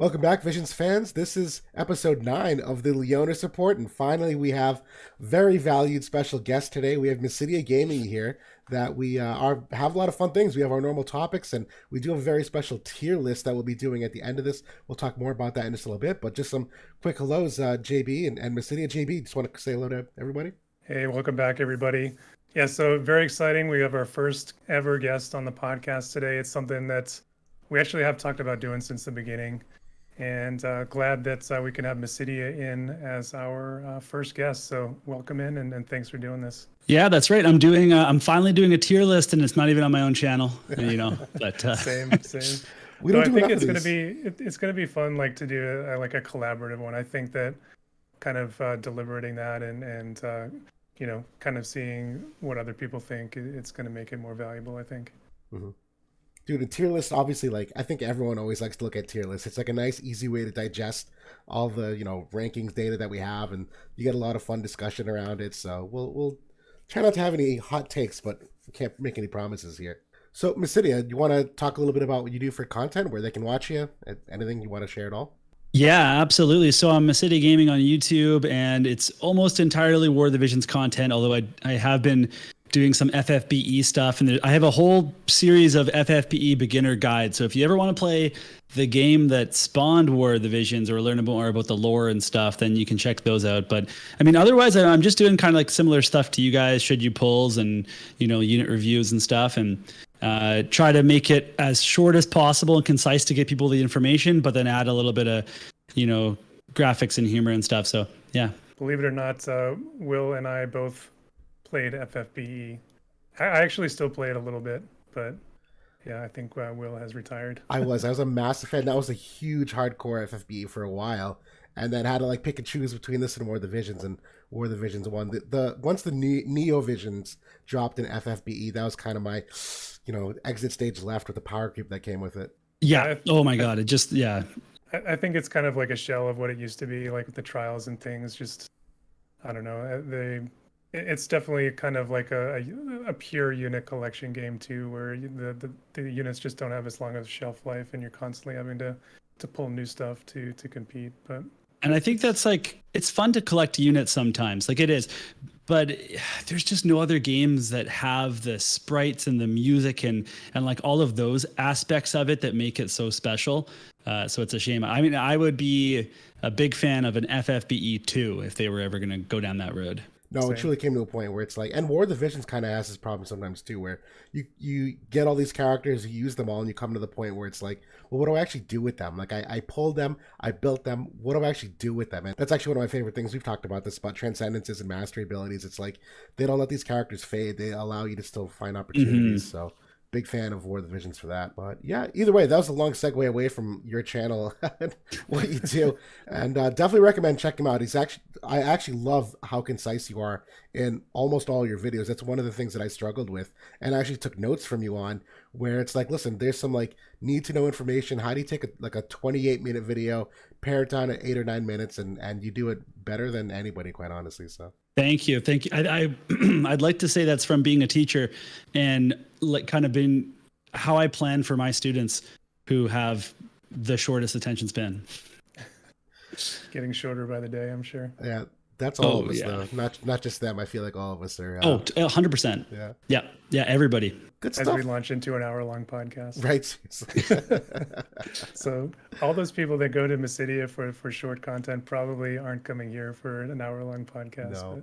Welcome back, Visions fans. This is episode 9 of the Leonis Report, and finally we have very valued special guest today. We have Mysidia Gaming here that we have a lot of fun things. We have our normal topics, and we do have a very special tier list that we'll be doing at the end of this. We'll talk more about that in just a little bit, but just some quick hellos, JB and Mysidia. JB, just want to say hello to everybody. Hey, welcome back, everybody. Yeah, so very exciting. We have our first ever guest on the podcast today. It's something that we actually have talked about doing since the beginning. And glad that we can have Mysidia in as our first guest. So welcome in, and thanks for doing this. Yeah, that's right. I'm finally doing a tier list, and it's not even on my own channel, But same. We don't I do think enough it's of these. it's gonna be fun, like to do like a collaborative one. I think that kind of deliberating that and kind of seeing what other people think, it's gonna make it more valuable, I think. Mm-hmm. Dude, a tier list, obviously, I think everyone always likes to look at tier lists. It's like a nice, easy way to digest all the, rankings data that we have, and you get a lot of fun discussion around it. So we'll try not to have any hot takes, but we can't make any promises here. So, Mysidia, you want to talk a little bit about what you do for content, where they can watch you? Anything you want to share at all? Yeah, absolutely. So I'm Mysidia Gaming on YouTube, and it's almost entirely War of the Visions content, although I have been doing some FFBE stuff, and I have a whole series of FFBE beginner guides. So if you ever want to play the game that spawned War of the Visions or learn more about the lore and stuff, then you can check those out. But I mean, otherwise, I'm just doing kind of like similar stuff to you guys, should you polls and unit reviews and stuff, and try to make it as short as possible and concise to get people the information, but then add a little bit of graphics and humor and stuff. So yeah. Believe it or not, Will and I both played FFBE. I actually still play it a little bit, but yeah, I think Will has retired. I was a massive fan. That was a huge hardcore FFBE for a while, and then had to pick and choose between this and War of the Visions, and War of the Visions won. The once the Neo Visions dropped in FFBE, that was kind of my exit stage left with the power creep that came with it. Yeah. Oh my God. It just, yeah. I think it's kind of like a shell of what it used to be, like with the trials and things. Just, I don't know. It's definitely kind of like a pure unit collection game too, where the units just don't have as long of a shelf life, and you're constantly having to pull new stuff to compete. And I think that's it's fun to collect units sometimes, it is, but there's just no other games that have the sprites and the music and like all of those aspects of it that make it so special. So it's a shame. I mean, I would be a big fan of an FFBE 2 if they were ever going to go down that road. No, Same. It truly came to a point where it's and War of the Visions kind of has this problem sometimes too, where you get all these characters, you use them all, and you come to the point where it's well, what do I actually do with them? I pulled them, I built them, what do I actually do with them? And that's actually one of my favorite things. We've talked about this, about transcendences and mastery abilities. It's they don't let these characters fade. They allow you to still find opportunities. Mm-hmm. So big fan of War of the Visions for that. But yeah, either way, that was a long segue away from your channel and what you do. And definitely recommend checking him out. I actually love how concise you are in almost all your videos. That's one of the things that I struggled with, and I actually took notes from you on, where it's listen, there's some need to know information. How do you take a 28-minute video, pare it down to 8 or 9 minutes, and you do it better than anybody, quite honestly. So Thank you. I'd like to say that's from being a teacher and kind of been how I plan for my students who have the shortest attention span. Getting shorter by the day, I'm sure. Yeah, that's all of us, though. Not just them. I feel like all of us are. 100%. Yeah, everybody. Good stuff. As we launch into an hour-long podcast. Right. So all those people that go to Mysidia for short content probably aren't coming here for an hour-long podcast.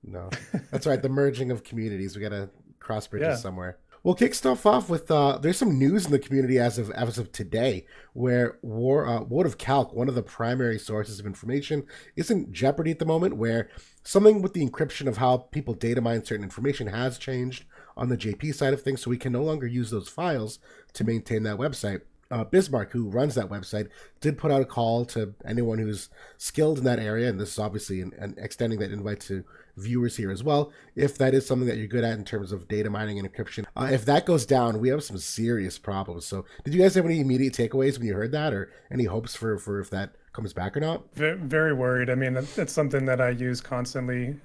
No. That's right. The merging of communities. We got to cross bridges somewhere. We'll kick stuff off with there's some news in the community as of today, where World of Calc, one of the primary sources of information, is in jeopardy at the moment, where something with the encryption of how people data mine certain information has changed on the JP side of things, so we can no longer use those files to maintain that website. Bismarck, who runs that website, did put out a call to anyone who's skilled in that area, and this is obviously an extending that invite to viewers here as well, if that is something that you're good at in terms of data mining and encryption. If that goes down, we have some serious problems. So did you guys have any immediate takeaways when you heard that, or any hopes for if that comes back or not? Very worried. I mean, that's something that I use constantly,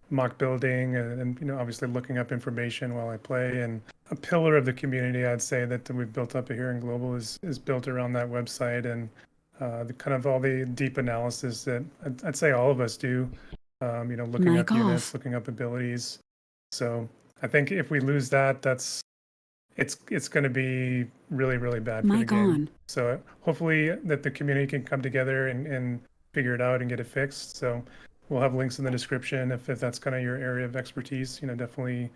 mock building and obviously looking up information while I play. And a pillar of the community, I'd say, that we've built up here in Global is built around that website and the kind of all the deep analysis that I'd say all of us do. Looking up units, looking up abilities. So I think if we lose that, it's going to be really, really bad for the game. So hopefully that the community can come together and figure it out and get it fixed. So we'll have links in the description if that's kind of your area of expertise. Definitely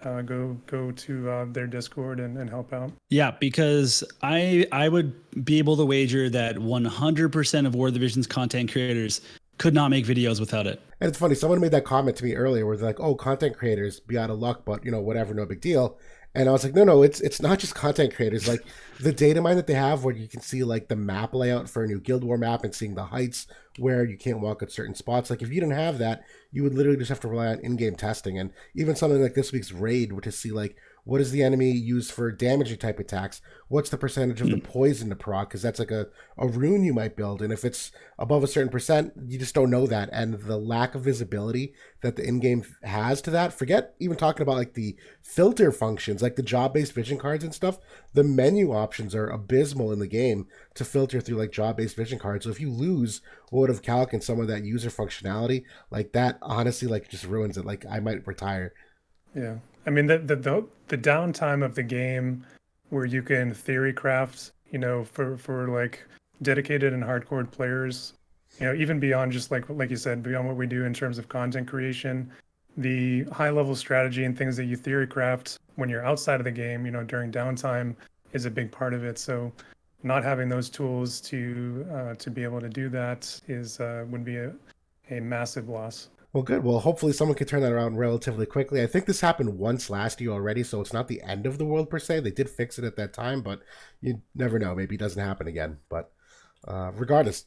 go to their Discord and help out. Yeah, because I would be able to wager that 100% of War of the Visions content creators could not make videos without it. And it's funny, someone made that comment to me earlier where they're like, oh, content creators be out of luck, but whatever, no big deal. And I was like, no, it's not just content creators. Like the data mine that they have where you can see like the map layout for a new Guild War map and seeing the heights where you can't walk at certain spots. Like if you didn't have that, you would literally just have to rely on in-game testing. And even something like this week's raid, which is see like, what does the enemy use for damaging type attacks? What's the percentage of the poison to proc? Because that's like a rune you might build. And if it's above a certain percent, you just don't know that. And the lack of visibility that the in-game has to that, forget even talking about like the filter functions, like the job-based vision cards and stuff, the menu options are abysmal in the game to filter through like job-based vision cards. So if you lose WOTV Calc and some of that user functionality, like that honestly like just ruins it. Like I might retire. Yeah. I mean, the downtime of the game where you can theory craft, for like dedicated and hardcore players, even beyond just like you said, beyond what we do in terms of content creation, the high level strategy and things that you theory craft when you're outside of the game, during downtime is a big part of it. So not having those tools to be able to do that would be a massive loss. Well, good. Well, hopefully someone can turn that around relatively quickly. I think this happened once last year already, so it's not the end of the world per se. They did fix it at that time, but you never know. Maybe it doesn't happen again. But regardless,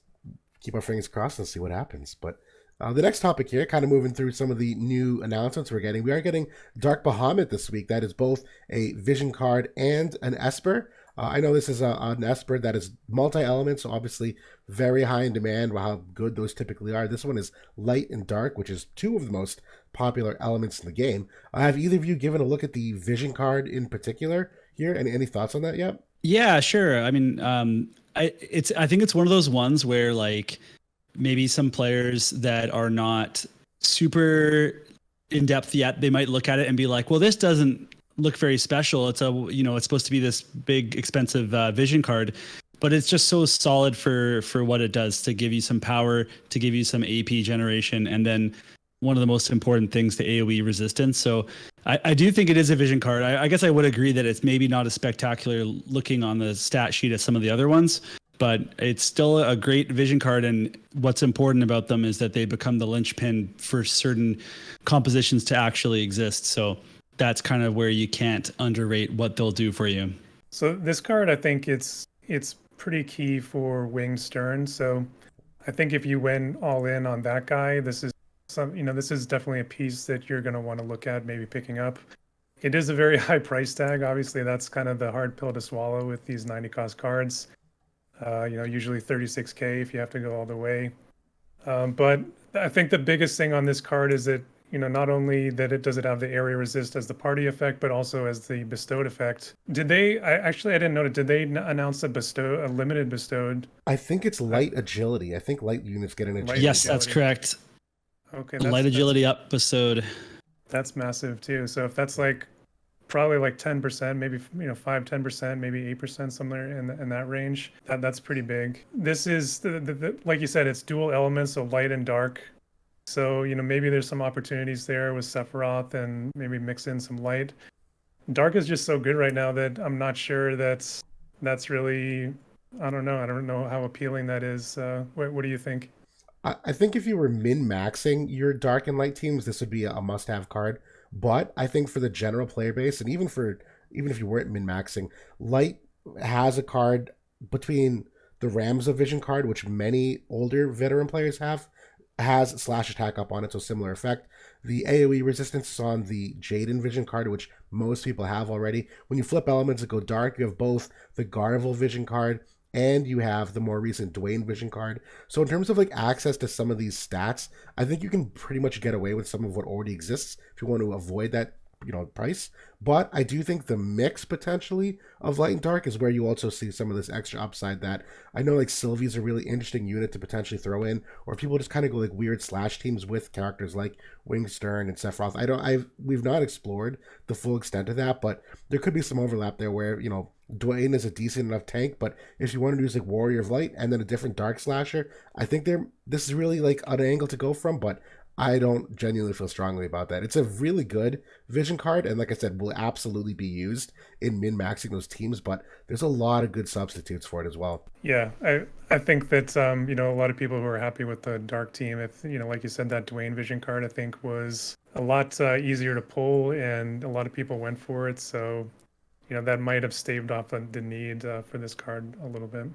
keep our fingers crossed and see what happens. But the next topic here, kind of moving through some of the new announcements we're getting. We are getting Dark Bahamut this week. That is both a vision card and an Esper. I know this is an Esper that is multi-element, so obviously very high in demand, how good those typically are. This one is light and dark, which is two of the most popular elements in the game. Have either of you given a look at the vision card in particular here? Any thoughts on that yet? Yeah, sure. I mean, I think it's one of those ones where like maybe some players that are not super in depth yet, they might look at it and be like, well, this doesn't look very special. It's it's supposed to be this big expensive vision card, but it's just so solid for what it does, to give you some power, to give you some AP generation, and then one of the most important things, the AoE resistance. So I do think it is a vision card. I guess I would agree that it's maybe not as spectacular looking on the stat sheet as some of the other ones, but it's still a great vision card. And what's important about them is that they become the linchpin for certain compositions to actually exist. So that's kind of where you can't underrate what they'll do for you. So this card, I think it's pretty key for Winged Stern. So I think if you went all in on that guy, this is definitely a piece that you're going to want to look at, maybe picking up. It is a very high price tag. Obviously, that's kind of the hard pill to swallow with these 90 cost cards. Usually 36K if you have to go all the way. But I think the biggest thing on this card is that not only that does it have the area resist as the party effect, but also as the bestowed effect. Did they? I didn't know it. Did they announce a limited bestowed? I think it's light agility. I think light units get an agility. Yes, that's correct. Okay, light agility up bestowed. That's massive too. So if that's like probably like 10%, maybe 5-10%, maybe 8%, somewhere in that range. That's pretty big. This is the like you said, it's dual elements, so light and dark. So, maybe there's some opportunities there with Sephiroth and maybe mix in some light. Dark is just so good right now that I'm not sure that's really, I don't know. I don't know how appealing that is. What do you think? I think if you were min-maxing your dark and light teams, this would be a must-have card. But I think for the general player base, and even if you weren't min-maxing, light has a card between the Rams of Vision card, which many older veteran players have, has slash attack up on it, so similar effect. The AoE resistance is on the Jaden Vision card, which most people have already. When you flip elements that go dark, you have both the Garvel Vision card and you have the more recent Dwayne Vision card. So in terms of like access to some of these stats, I think you can pretty much get away with some of what already exists if you want to avoid that, price. But I do think the mix potentially of light and dark is where you also see some of this extra upside that I know like Sylvie's a really interesting unit to potentially throw in, or people just kind of go like weird slash teams with characters like Wingstern and Sephiroth. We've not explored the full extent of that, but there could be some overlap there where, Dwayne is a decent enough tank, but if you want to use like Warrior of Light and then a different Dark Slasher, I think this is really like an angle to go from, but I don't genuinely feel strongly about that. It's a really good vision card, and like I said, will absolutely be used in min-maxing those teams, but there's a lot of good substitutes for it as well. Yeah, I think that a lot of people who are happy with the dark team, if like you said, that Dwayne Vision card I think was a lot easier to pull, and a lot of people went for it. So that might have staved off the need for this card a little bit.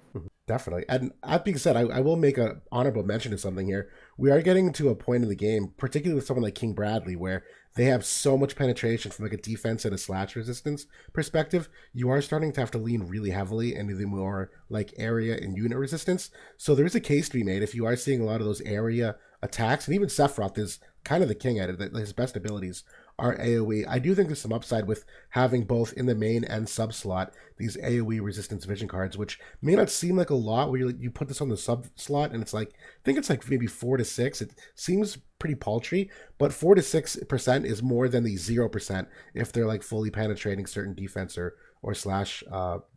Definitely. And that being said, I will make an honorable mention of something here. We are getting to a point in the game, particularly with someone like King Bradley, where they have so much penetration from like a defense and a slash resistance perspective. You are starting to have to lean really heavily into the more like area and unit resistance. So there is a case to be made if you are seeing a lot of those area attacks, and even Sephiroth is kind of the king at it. That his best abilities are AoE. I do think there's some upside with having both in the main and sub slot these AoE resistance vision cards, which may not seem like a lot where you put this on the sub slot and it's like, I think it's like maybe 4 to 6. It seems pretty paltry, but 4 to 6% is more than the 0% if they're like fully penetrating certain defense or slash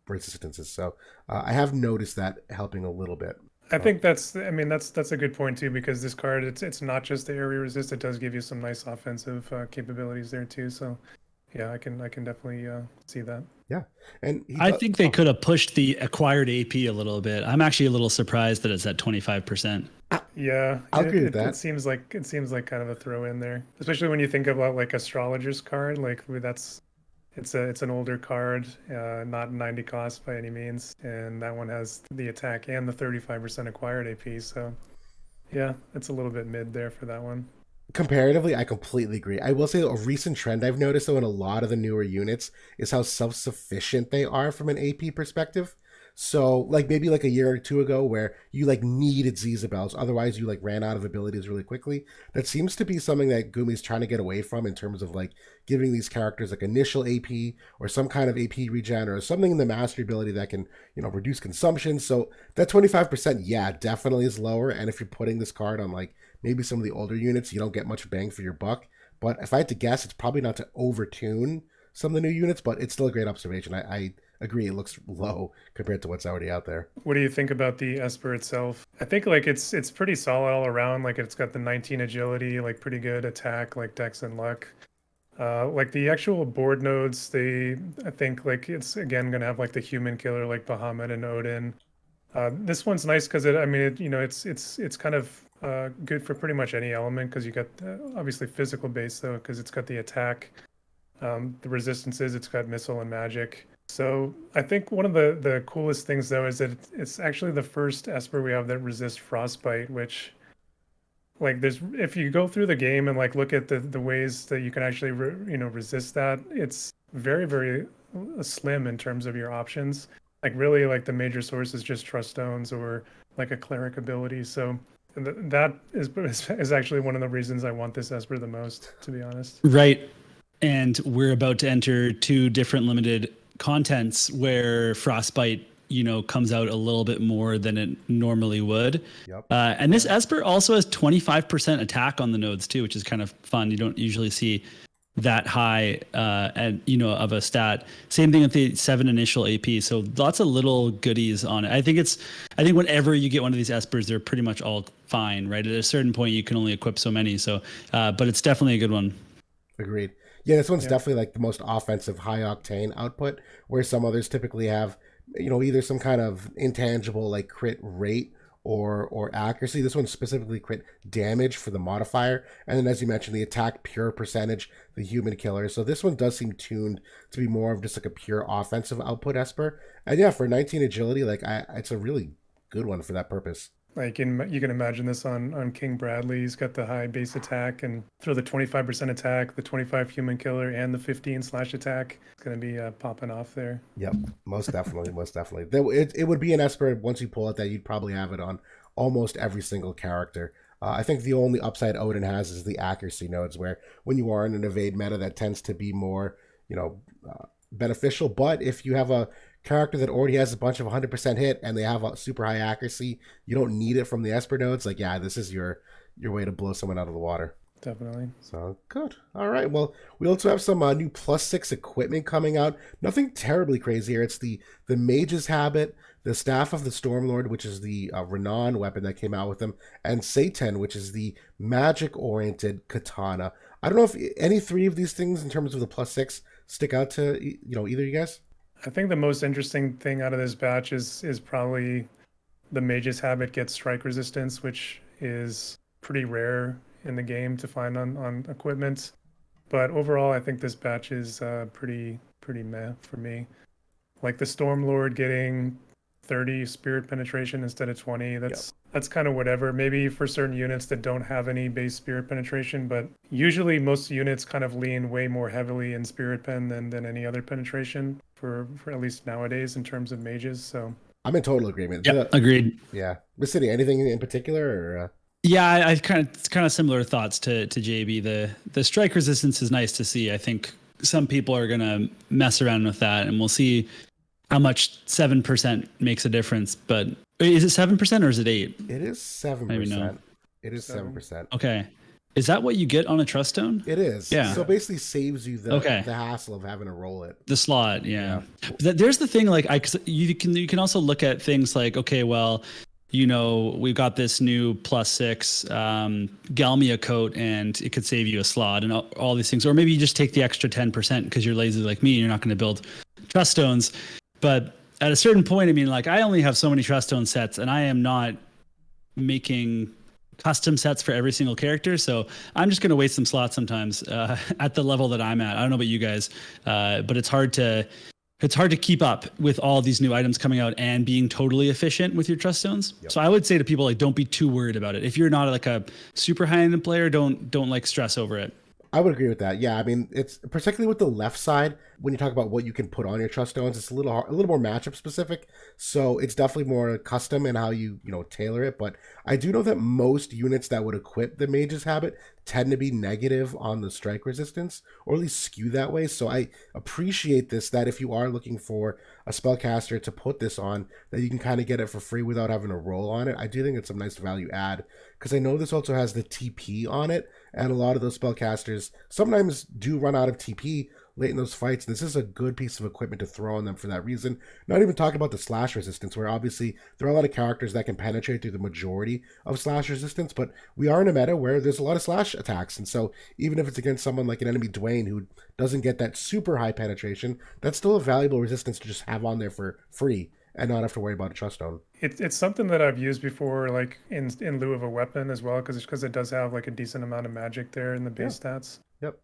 resistances. So I have noticed that helping a little bit. I think that's a good point too, because this card it's not just the area resist, it does give you some nice offensive capabilities there too. So yeah, I can definitely see that. Yeah, and I think they could have pushed the acquired AP a little bit. I'm actually a little surprised that it's at 25%. Yeah, I'll agree with that. It seems like kind of a throw in there, especially when you think about like astrologer's card. Like it's an older card, not 90 cost by any means, and that one has the attack and the 35% acquired AP. So yeah, it's a little bit mid there for that one. Comparatively, I completely agree. I will say a recent trend I've noticed though in a lot of the newer units is how self-sufficient they are from an AP perspective. So like maybe like a year or two ago where you like needed Zizabels, otherwise you like ran out of abilities really quickly. That seems to be something that Gumi's trying to get away from in terms of like giving these characters like initial AP or some kind of AP regen or something in the mastery ability that can, reduce consumption. So that 25%, yeah, definitely is lower. And if you're putting this card on like maybe some of the older units, you don't get much bang for your buck. But if I had to guess, it's probably not to overtune some of the new units, but it's still a great observation. I agree, it looks low compared to what's already out there. What do you think about the Esper itself? I think like it's pretty solid all around. Like it's got the 19 agility, like pretty good attack, like dex and luck. Like the actual board nodes, I think like it's again gonna have like the human killer like Bahamut and Odin. This one's nice because it's kind of good for pretty much any element, because you got obviously physical base though, because it's got the attack, the resistances, it's got missile and magic. So I think one of the coolest things though is that it's actually the first Esper we have that resists frostbite, which like if you go through the game and like look at the ways that you can actually resist that, it's very, very slim in terms of your options. Like really like the major source is just trust stones or like a cleric ability. So that is actually one of the reasons I want this Esper the most, to be honest. Right. And we're about to enter 2 different limited contents where frostbite comes out a little bit more than it normally would. Yep. And this Esper also has 25% attack on the nodes too, which is kind of fun. You don't usually see that high of a stat. Same thing with the 7 initial AP. So lots of little goodies on it. I think whenever you get one of these Espers, they're pretty much all fine, right? At a certain point, you can only equip so many. So, but it's definitely a good one. Agreed. Yeah, this one's definitely like the most offensive high octane output, where some others typically have, either some kind of intangible like crit rate or accuracy. This one specifically crit damage for the modifier, and then as you mentioned, the attack pure percentage, the human killer. So this one does seem tuned to be more of just like a pure offensive output Esper. And yeah, for 19 agility, like it's a really good one for that purpose. Like you can imagine this on King Bradley. He's got the high base attack and throw the 25% attack, the 25 human killer, and the 15 slash attack. It's gonna be popping off there. Yep, most definitely, most definitely. It would be an Esper once you pull it that you'd probably have it on almost every single character. I think the only upside Odin has is the accuracy nodes, where when you are in an evade meta, that tends to be more, beneficial. But if you have a character that already has a bunch of 100% hit and they have a super high accuracy, you don't need it from the Esper nodes. Like, yeah, this is your way to blow someone out of the water. Definitely. So good. All right. Well, we also have some new +6 equipment coming out. Nothing terribly crazy here. It's the Mage's Habit, the Staff of the Stormlord, which is the Renan weapon that came out with them, and Satan, which is the magic-oriented katana. I don't know if any three of these things, in terms of the +6, stick out to either of you guys. I think the most interesting thing out of this batch is probably the Mage's Habit gets strike resistance, which is pretty rare in the game to find on equipment. But overall, I think this batch is pretty meh for me. Like the Stormlord getting 30 spirit penetration instead of 20, that's kind of whatever. Maybe for certain units that don't have any base spirit penetration, but usually most units kind of lean way more heavily in spirit pen than any other penetration for at least nowadays in terms of mages. So I'm in total agreement. Yeah, agreed. Yeah. Mysidia, anything in particular? Or, Yeah, I kind of similar thoughts to JB. The strike resistance is nice to see. I think some people are gonna mess around with that, and we'll see how much 7% makes a difference. But is it 7% or is it 8? It is 7%. It is 7%. Okay. Is that what you get on a trust stone? It is. Yeah. So basically saves you the hassle of having to roll it. The slot, yeah. There's the thing, like you can also look at things like, okay, well, we've got this new +6 Galmia coat and it could save you a slot and all these things. Or maybe you just take the extra 10% because you're lazy like me and you're not going to build trust stones. But at a certain point, I mean, like I only have so many trust stone sets and I am not making custom sets for every single character. So I'm just going to waste some slots sometimes at the level that I'm at. I don't know about you guys, but it's hard to keep up with all these new items coming out and being totally efficient with your trust stones. Yep. So I would say to people, like, don't be too worried about it. If you're not like a super high-end player, don't like stress over it. I would agree with that. Yeah, I mean, it's particularly with the left side when you talk about what you can put on your trust stones. It's a little more matchup specific, so it's definitely more custom in how you tailor it. But I do know that most units that would equip the Mage's Habit tend to be negative on the strike resistance, or at least skew that way. So I appreciate this, that if you are looking for a spellcaster to put this on, that you can kind of get it for free without having to roll on it. I do think it's a nice value add, because I know this also has the TP on it, and a lot of those spellcasters sometimes do run out of TP late in those fights. This is a good piece of equipment to throw on them for that reason. Not even talking about the slash resistance, where obviously there are a lot of characters that can penetrate through the majority of slash resistance, but we are in a meta where there's a lot of slash attacks, and so even if it's against someone like an enemy Dwayne who doesn't get that super high penetration, that's still a valuable resistance to just have on there for free and not have to worry about a trust stone. It's something that I've used before, like in lieu of a weapon as well, because it does have like a decent amount of magic there in the base stats. Yep.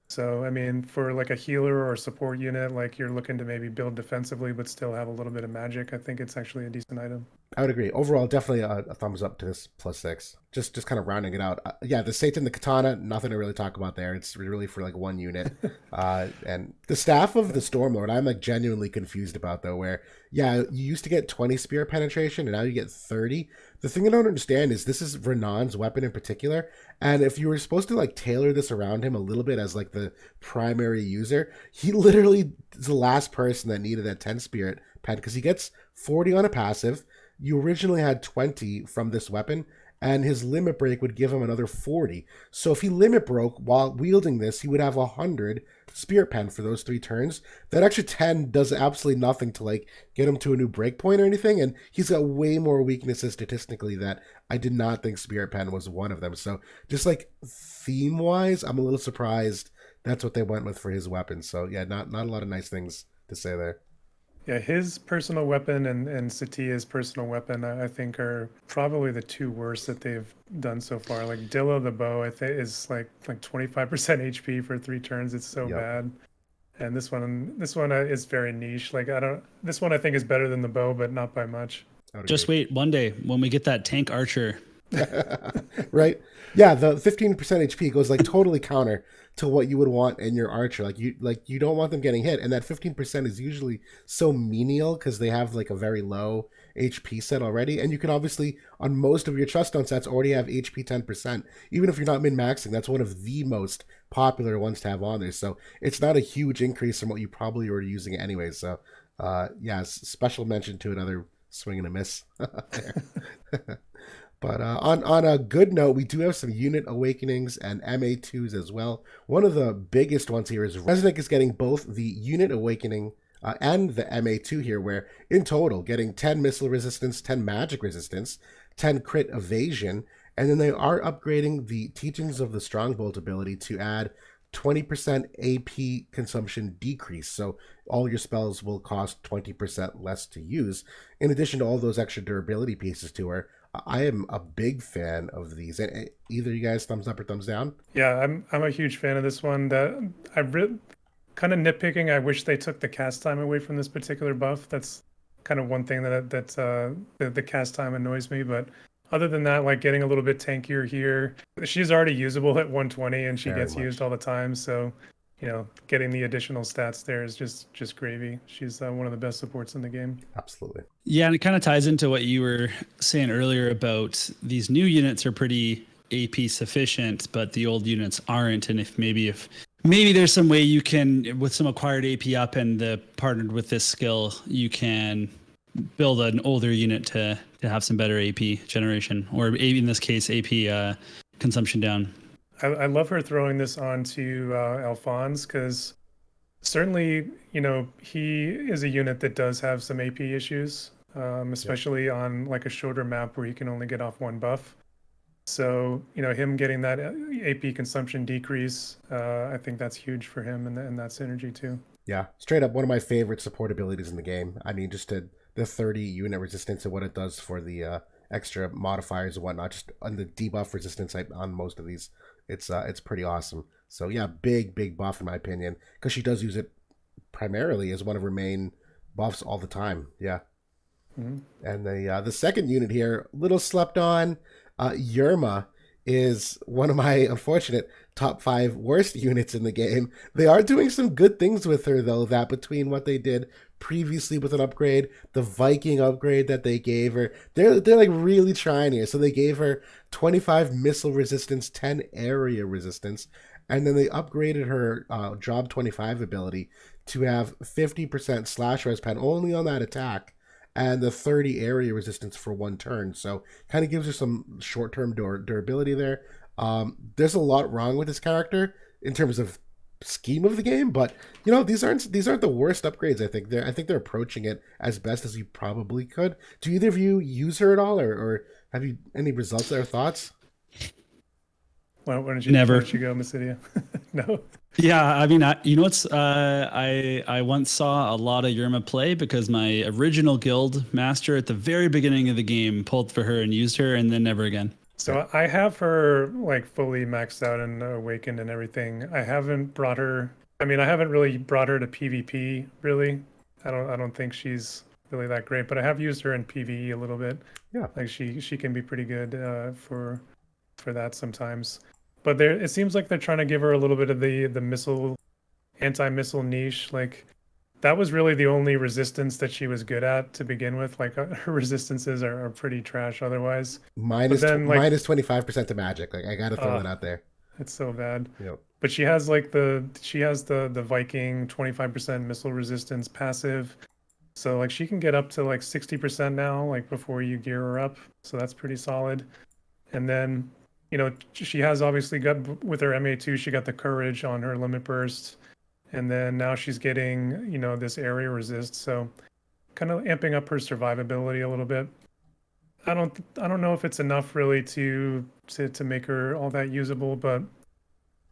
So I mean, for like a healer or a support unit, like you're looking to maybe build defensively but still have a little bit of magic, I think it's actually a decent item. I would agree. Overall, definitely a thumbs up to this +6. Just kind of rounding it out. Yeah, the Satan, the Katana, nothing to really talk about there. It's really for like one unit. And the Staff of the Stormlord, I'm like genuinely confused about though, where you used to get 20 spear penetration and now you get 30. The thing I don't understand is this is Renan's weapon in particular, and if you were supposed to like tailor this around him a little bit as like the primary user, he literally is the last person that needed that 10 spirit pen, because he gets 40 on a passive. You originally had 20 from this weapon, and his limit break would give him another 40. So if he limit broke while wielding this, he would have 100 spirit pen for those 3 turns. That extra 10 does absolutely nothing to like get him to a new break point or anything, and he's got way more weaknesses statistically that I did not think spirit pen was one of them. So just like theme wise, I'm a little surprised that's what they went with for his weapon. So yeah, not a lot of nice things to say there. Yeah, his personal weapon and Satia's personal weapon, I think, are probably the 2 worst that they've done so far. Like Dilla the bow, I think, is like 25% HP for 3 turns. It's so bad. And this one is very niche. Like this one I think is better than the bow, but not by much. Just wait one day when we get that tank archer. Right? Yeah, the 15% HP goes like totally counter to what you would want in your archer. Like you don't want them getting hit, and that 15% is usually so menial because they have like a very low HP set already, and you can obviously on most of your trust stone sets already have HP 10%. Even if you're not min maxing, that's one of the most popular ones to have on there. So it's not a huge increase from what you probably were using it anyway. So yeah, special mention to another swing and a miss there. But on a good note, we do have some unit awakenings and MA2s as well. One of the biggest ones here is Resnick is getting both the unit awakening and the MA2 here, where in total getting 10 missile resistance, 10 magic resistance, 10 crit evasion, and then they are upgrading the Teachings of the Strongbolt ability to add 20% AP consumption decrease. So all your spells will cost 20% less to use, in addition to all those extra durability pieces to her. I am a big fan of these. Either you guys thumbs up or thumbs down? Yeah, I'm a huge fan of this one. That I kind of nitpicking. I wish they took the cast time away from this particular buff. That's kind of one thing that the cast time annoys me. But other than that, like getting a little bit tankier here. She's already usable at 120, and she Very gets much. used all the time. So, getting the additional stats there is just gravy. She's one of the best supports in the game. Absolutely. Yeah, and it kind of ties into what you were saying earlier about these new units are pretty AP sufficient, but the old units aren't. And if maybe there's some way you can, with some acquired AP up and partnered with this skill, you can build an older unit to have some better AP generation, or in this case, AP consumption down. I love her throwing this onto Alphonse because certainly, he is a unit that does have some AP issues, especially on like a shorter map where he can only get off one buff. So, him getting that AP consumption decrease, I think that's huge for him and that synergy too. Yeah, straight up one of my favorite support abilities in the game. I mean, just the 30 unit resistance and what it does for the extra modifiers and whatnot, just on the debuff resistance on most of these. It's pretty awesome. So yeah, big buff in my opinion, because she does use it primarily as one of her main buffs all the time. Yeah. Mm-hmm. And the second unit here, little slept on, Yerma is one of my unfortunate top 5 worst units in the game. They are doing some good things with her though, that between what they did previously with an upgrade, the Viking upgrade that they gave her, they're like really trying here. So they gave her 25 missile resistance, 10 area resistance, and then they upgraded her job 25 ability to have 50% slash res pen only on that attack, and the 30 area resistance for 1 turn. So kind of gives her some short-term durability there. There's a lot wrong with this character in terms of scheme of the game, but these aren't the worst upgrades. I think they're approaching it as best as you probably could. Do either of you use her at all, or have you any results or thoughts? Why don't you go, Mysidia? No. Yeah, I mean, I once saw a lot of Yerma play because my original guild master at the very beginning of the game pulled for her and used her, and then never again. So I have her like fully maxed out and awakened and everything. I haven't brought her. I mean, I haven't really brought her to PvP. Really, I don't think she's really that great. But I have used her in PvE a little bit. Yeah, like she can be pretty good for that sometimes. But it seems like they're trying to give her a little bit of the missile, anti-missile niche. Like that was really the only resistance that she was good at to begin with. Like her resistances are pretty trash otherwise. Minus 25% to magic. Like I gotta throw that out there. It's so bad. Yep. But she has the Viking 25% missile resistance passive. So like she can get up to like 60% now, like before you gear her up. So that's pretty solid. And then she has obviously got, with her MA2, she got the courage on her limit burst. And then now she's getting, this area resist. So kind of amping up her survivability a little bit. I don't know if it's enough really to make her all that usable, but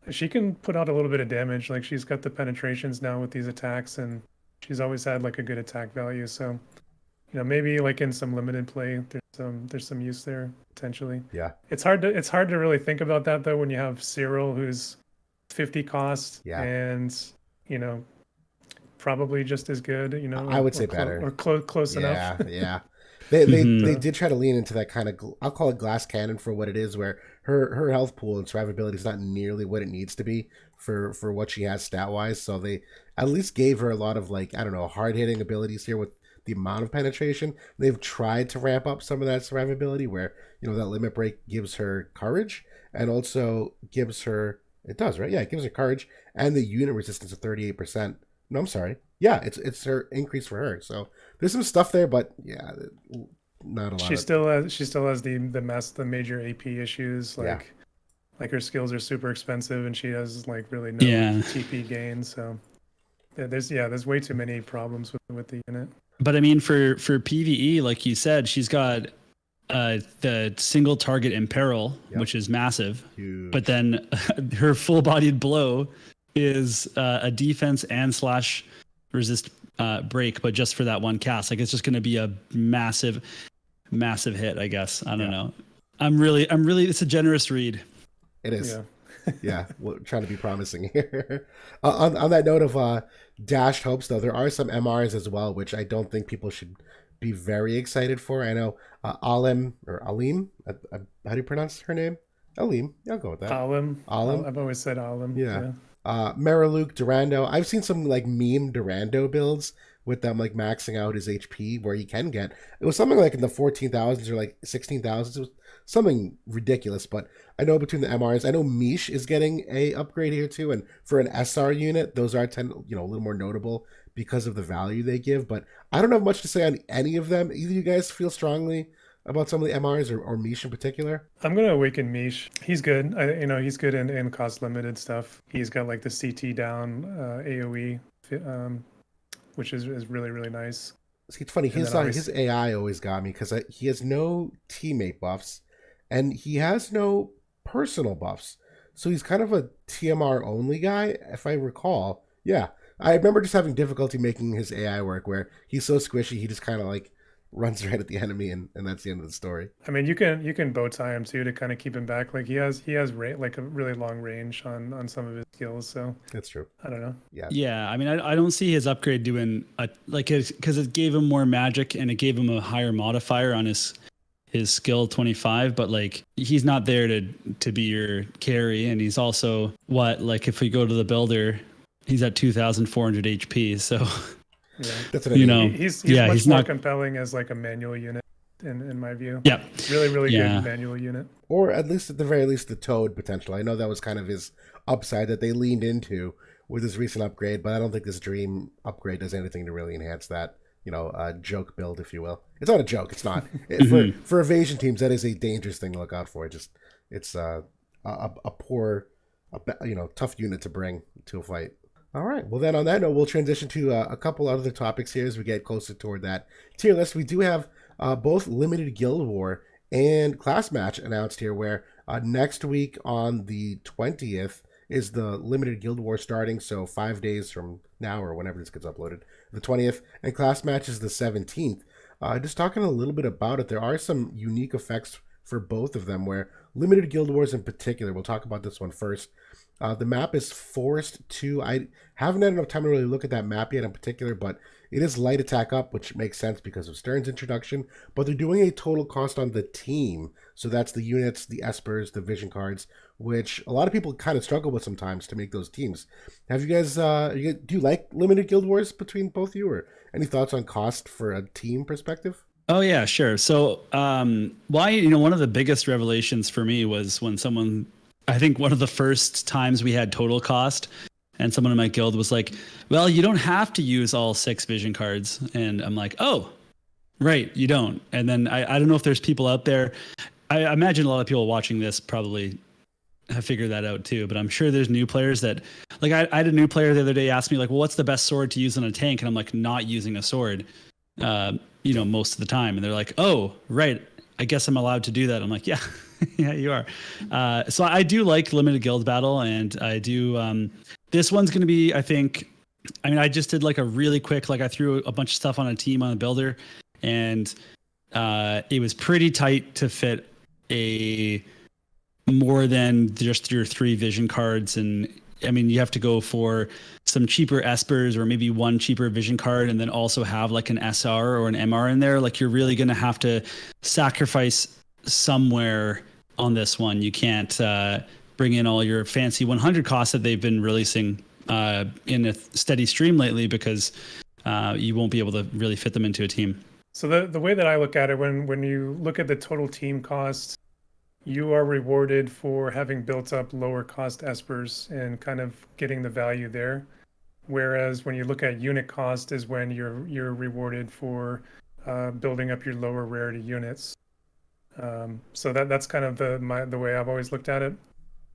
she can put out a little bit of damage. Like she's got the penetrations now with these attacks, and she's always had like a good attack value. So, maybe like in some limited play, there's some use there potentially. Yeah. It's hard to really think about that though when you have Cyril, who's 50 cost. Yeah. And probably just as good. I would say better or close enough. Yeah. They did try to lean into that kind of, I'll call it glass cannon for what it is, where her health pool and survivability is not nearly what it needs to be for what she has stat wise. So they at least gave her a lot of, like, I don't know, hard hitting abilities here with the amount of penetration. They've tried to ramp up some of that survivability where, you know, that limit break gives her courage and also gives her, it does, right? Yeah, it gives her courage and the unit resistance of 38%. No, I'm sorry. Yeah, it's her increase for her. So there's some stuff there, but yeah, not a lot. She still has the major AP issues. Like her skills are super expensive, and she has like really no TP gain. So there's way too many problems with the unit. But I mean, for PvE, like you said, she's got the single target imperil, which is massive. Huge. But then her full-bodied blow is a defense and slash resist break, but just for that one cast. Like, it's just going to be a massive hit, I guess. I don't know. I'm really it's a generous read. It is. Yeah, we're trying to be promising here. On that note of dashed hopes, though, there are some MRs as well, which I don't think people should be very excited for. I know Alim, how do you pronounce her name? Alim. Yeah, I'll go with that. Alim. I've always said Alim. Yeah. Mariluke Durando. I've seen some like meme Durando builds with them like maxing out his HP where he can get. It was something like in the 14,000s or like 16,000s. It was something ridiculous, but I know between the MRs, I know Mish is getting a upgrade here too, and for an SR unit, those are a little more notable because of the value they give. But I don't have much to say on any of them. Either you guys feel strongly about some of the MRs or Mish in particular? I'm gonna awaken Mish. He's good. He's good in cost limited stuff. He's got like the CT down AOE, which is really really nice. See, it's funny. His AI always got me because he has no teammate buffs, and he has no personal buffs. So he's kind of a TMR only guy, if I recall. Yeah, I remember just having difficulty making his AI work, where he's so squishy, he just kind of like runs right at the enemy, and that's the end of the story. I mean, you can bow tie him too to kind of keep him back. Like he has like a really long range on some of his skills. So that's true. I don't know. Yeah. I mean, I don't see his upgrade doing because it gave him more magic and it gave him a higher modifier on his skill 25. But like he's not there to be your carry, and he's also like if we go to the builder, he's at 2,400 HP. So. Yeah. That's what I mean. He's much more compelling as like a manual unit in my view. Yeah. Really good manual unit. Or at the very least the Toad potential. I know that was kind of his upside that they leaned into with his recent upgrade, but I don't think this Dream upgrade does anything to really enhance that, joke build, if you will. It's not a joke. It's not. For evasion teams, that is a dangerous thing to look out for. It's a poor, tough unit to bring to a fight. All right. Well, then on that note, we'll transition to a couple other topics here as we get closer toward that tier list. We do have both Limited Guild War and Class Match announced here, where next week on the 20th is the Limited Guild War starting, so 5 days from now or whenever this gets uploaded, the 20th, and Class Match is the 17th. Just talking a little bit about it, there are some unique effects for both of them, where Limited Guild Wars in particular, we'll talk about this one first. The map is Forest 2. I haven't had enough time to really look at that map yet in particular, but it is light attack up, which makes sense because of Stern's introduction. But they're doing a total cost on the team. So that's the units, the Espers, the vision cards, which a lot of people kind of struggle with sometimes to make those teams. Have you guys, do you like Limited Guild Wars between both of you, or any thoughts on cost for a team perspective? Oh yeah, sure. So, one of the biggest revelations for me was when I think one of the first times we had total cost, and someone in my guild was like, well, you don't have to use all 6 vision cards. And I'm like, oh, right, you don't. And then I don't know if there's people out there. I imagine a lot of people watching this probably have figured that out too, but I'm sure there's new players that, like, I had a new player the other day ask me, like, well, what's the best sword to use on a tank? And I'm like, not using a sword, most of the time. And they're like, oh, right, I guess I'm allowed to do that. I'm like, yeah. Yeah, you are. So I do like Limited Guild Battle, and I do. This one's going to be, I just did like a really quick, I threw a bunch of stuff on a team on a builder, and it was pretty tight to fit a more than just your 3 vision cards, and I mean, you have to go for some cheaper Espers or maybe one cheaper vision card and then also have like an SR or an MR in there. Like you're really going to have to sacrifice somewhere on this one. You can't bring in all your fancy 100 costs that they've been releasing in a steady stream lately, because you won't be able to really fit them into a team. So the way that I look at it, when you look at the total team cost, you are rewarded for having built up lower cost espers and kind of getting the value there. Whereas when you look at unit cost is when you're rewarded for building up your lower rarity units. So that's kind of the way I've always looked at it.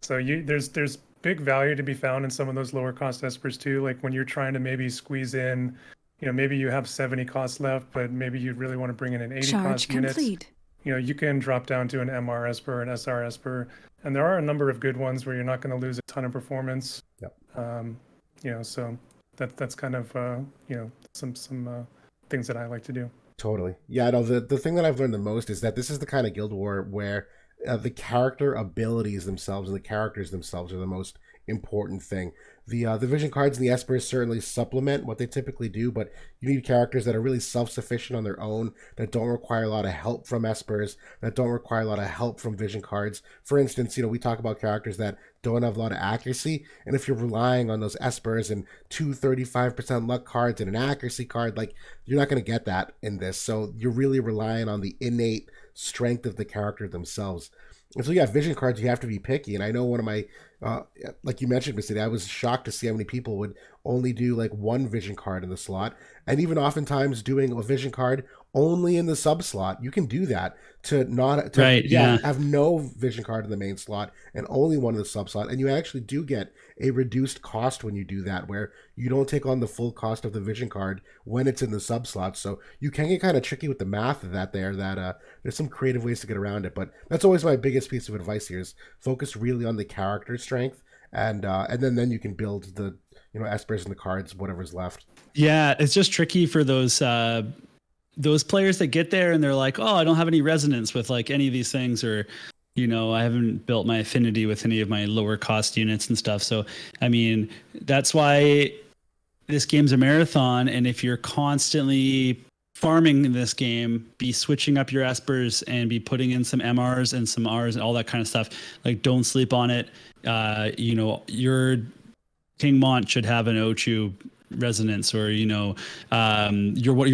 So there's big value to be found in some of those lower cost espers too. Like when you're trying to maybe squeeze in, maybe you have 70 costs left, but maybe you really want to bring in an 80 cost unit. You can drop down to an MR Esper, an SR Esper, and there are a number of good ones where you're not going to lose a ton of performance. Yep. So that's kind of some things that I like to do. Totally. Yeah, no, the thing that I've learned the most is that this is the kind of Guild War where the character abilities themselves and the characters themselves are the most important thing. The vision cards and the espers certainly supplement what they typically do, but you need characters that are really self-sufficient on their own, that don't require a lot of help from espers, that don't require a lot of help from vision cards. For instance, we talk about characters that don't have a lot of accuracy, and if you're relying on those espers and 235% luck cards and an accuracy card, like, you're not going to get that in this. So you're really relying on the innate strength of the character themselves. And so, yeah, vision cards, you have to be picky. And I know one of my, like you mentioned, Mysidia, I was shocked to see how many people would only do like one vision card in the slot. And even oftentimes doing a vision card only in the sub slot. You can do that to not, to, right, yeah, have no vision card in the main slot and only one in the sub slot. And you actually do get a reduced cost when you do that, where you don't take on the full cost of the vision card when it's in the sub slot. So you can get kind of tricky with the math of that there, that there's some creative ways to get around it. But that's always my biggest piece of advice here, is focus really on the character strength, and then you can build the espers and the cards, whatever's left. Yeah, it's just tricky for those players that get there and they're like, oh, I don't have any resonance with like any of these things, or I haven't built my affinity with any of my lower cost units and stuff. So, I mean, that's why this game's a marathon. And if you're constantly farming in this game, be switching up your espers and be putting in some MRs and some Rs and all that kind of stuff. Like, don't sleep on it. Your King Mont should have an Ochu resonance, or your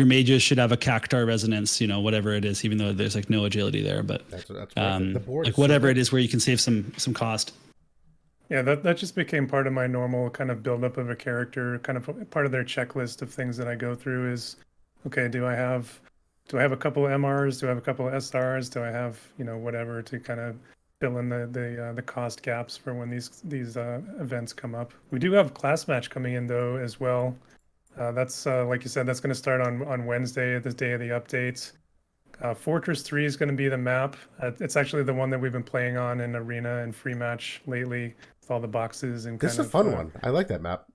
mages should have a Cactar resonance, whatever it is, even though there's like no agility there, but that's the board, like whatever it is where you can save some cost. Yeah, that just became part of my normal kind of buildup of a character. Kind of part of their checklist of things that I go through is, okay, do I have a couple of MRs, do I have a couple of SRs, do I have whatever to kind of fill in the cost gaps for when these events come up. We do have class match coming in though as well. That's like you said, that's going to start on Wednesday, the day of the updates. Fortress 3 is going to be the map. It's actually the one that we've been playing on in Arena and Free Match lately, with all the boxes and. This is a fun one. I like that map.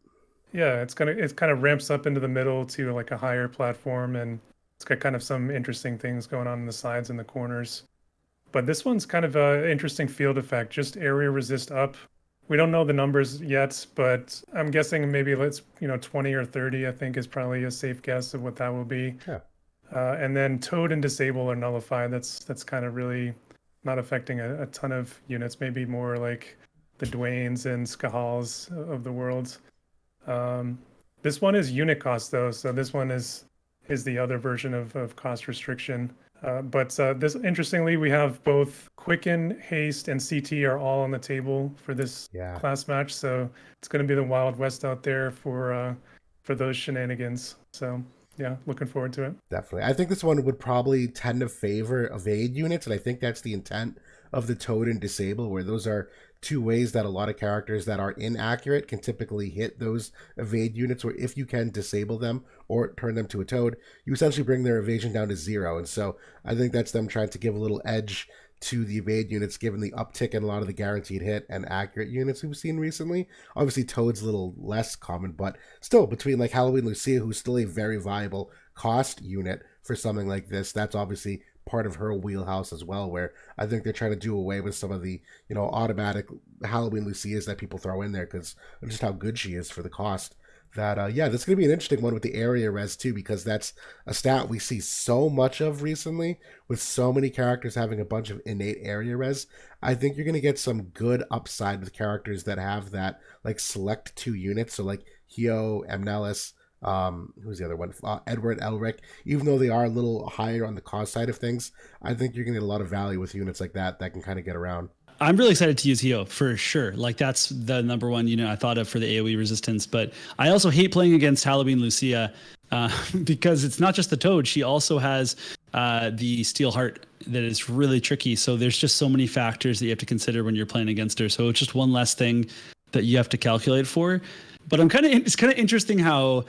Yeah, it kind of ramps up into the middle to like a higher platform, and it's got kind of some interesting things going on the sides and the corners. But this one's kind of an interesting field effect, just area resist up. We don't know the numbers yet, but I'm guessing maybe 20 or 30, I think, is probably a safe guess of what that will be. Yeah. And then Toad and Disable are nullified. That's kind of really not affecting a ton of units, maybe more like the Dwaynes and Skahals of the world. This one is unit cost though, so this one is the other version of cost restriction. But this, interestingly, we have both Quicken, Haste, and CT are all on the table for this class match. So it's going to be the Wild West out there for those shenanigans. So yeah, looking forward to it. Definitely. I think this one would probably tend to favor evade units, and I think that's the intent of the Toad and Disable, where those are two ways that a lot of characters that are inaccurate can typically hit those evade units, where if you can disable them or turn them to a Toad, you essentially bring their evasion down to 0. And so I think that's them trying to give a little edge to the evade units, given the uptick in a lot of the guaranteed hit and accurate units we've seen recently. Obviously, Toad's a little less common, but still, between like Halloween Lucia, who's still a very viable cost unit for something like this, that's obviously part of her wheelhouse as well, where I think they're trying to do away with some of the, automatic Halloween Lucias that people throw in there because of just how good she is for the cost. That yeah, this is gonna be an interesting one with the area res too, because that's a stat we see so much of recently with so many characters having a bunch of innate area res. I think you're gonna get some good upside with characters that have that like select 2 units. So like Hio, Amnelis, who's the other one? Edward Elric. Even though they are a little higher on the cost side of things, I think you're gonna get a lot of value with units like that can kind of get around. I'm really excited to use Hio for sure. Like that's the number one unit I thought of for the AoE resistance. But I also hate playing against Halloween Lucia because it's not just the Toad. She also has the Steel Heart that is really tricky. So there's just so many factors that you have to consider when you're playing against her. So it's just one less thing that you have to calculate for. But it's kind of interesting how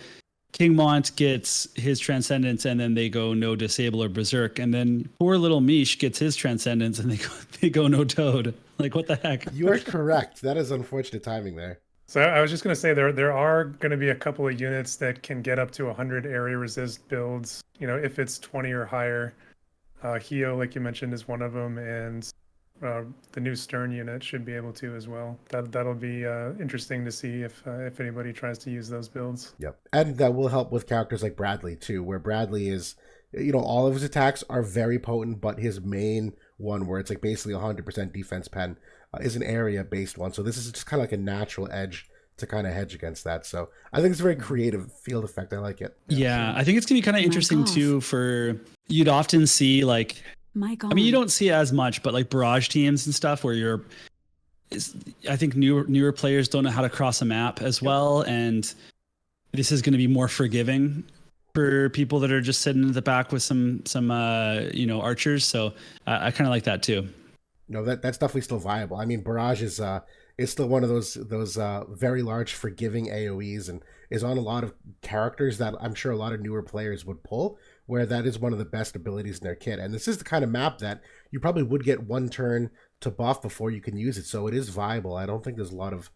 King Mont gets his Transcendence and then they go no Disable or Berserk, and then poor little Mish gets his Transcendence and they go no Toad. Like what the heck? You are correct. That is unfortunate timing there. So I was just going to say there are going to be a couple of units that can get up to 100 area resist builds. If it's 20 or higher. Hio, like you mentioned, is one of them, and the new Stern unit should be able to as well. That'll be interesting to see if anybody tries to use those builds. Yep, and that will help with characters like Bradley too, where Bradley is, all of his attacks are very potent, but his main one, where it's like basically 100% defense pen, is an area based one. So this is just kind of like a natural edge to kind of hedge against that. So I think it's a very creative field effect. I like it. Yeah, I think it's gonna be kind of interesting too. You'd often see like. I mean, you don't see it as much, but like barrage teams and stuff where I think newer players don't know how to cross a map as well. And this is going to be more forgiving for people that are just sitting in the back with some archers. So I kind of like that too. No, that's definitely still viable. I mean, barrage is still one of those very large forgiving AoEs and is on a lot of characters that I'm sure a lot of newer players would pull, where that is one of the best abilities in their kit. And this is the kind of map that you probably would get one turn to buff before you can use it. So it is viable. I don't think there's a lot of,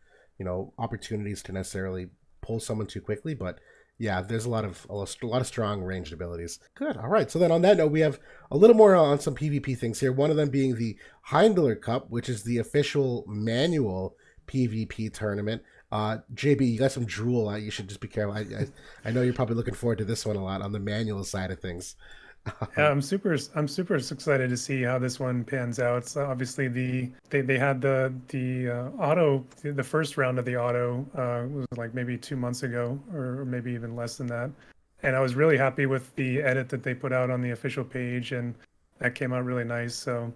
opportunities to necessarily pull someone too quickly, but yeah, there's a lot of strong ranged abilities. Good. All right. So then on that note, we have a little more on some PvP things here. One of them being the Heindler Cup, which is the official manual PvP tournament. JB, you got some drool. You should just be careful. I know you're probably looking forward to this one a lot on the manual side of things. Yeah, I'm super excited to see how this one pans out. So obviously they had the auto, the first round of the auto was like maybe 2 months ago, or maybe even less than that. And I was really happy with the edit that they put out on the official page, and that came out really nice. So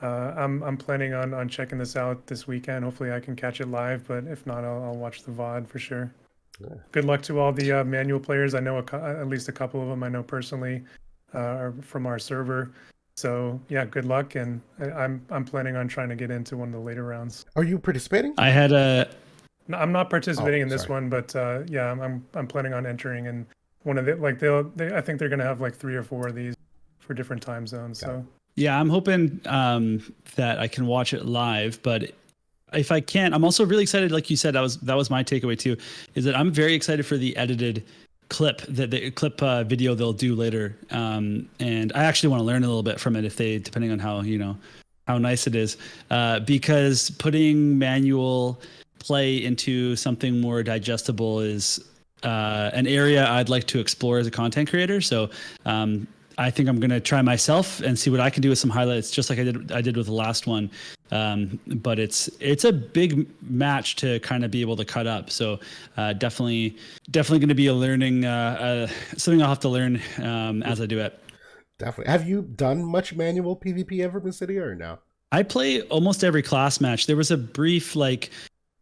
I'm planning on checking this out this weekend. Hopefully I can catch it live, but if not, I'll watch the VOD for sure. Yeah. Good luck to all the manual players. I know at least a couple of them I know personally. Are from our server, so yeah, good luck, and I'm planning on trying to get into one of the later rounds. Are you participating? No, I'm not participating in this one, but yeah, I'm planning on entering in one of the I think they're gonna have like 3 or 4 of these for different time zones. So yeah, I'm hoping that I can watch it live, but if I can't, I'm also really excited. Like you said, that was my takeaway too, is that I'm very excited for the edited clip video they'll do later, and I actually want to learn a little bit from it depending on how nice it is, because putting manual play into something more digestible is an area I'd like to explore as a content creator. So I think I'm going to try myself and see what I can do with some highlights, just like I did with the last one. But it's a big match to kind of be able to cut up. So definitely going to be a learning, something I'll have to learn as I do it. Definitely. Have you done much manual PvP ever, Mysidia, or no? I play almost every class match. There was a brief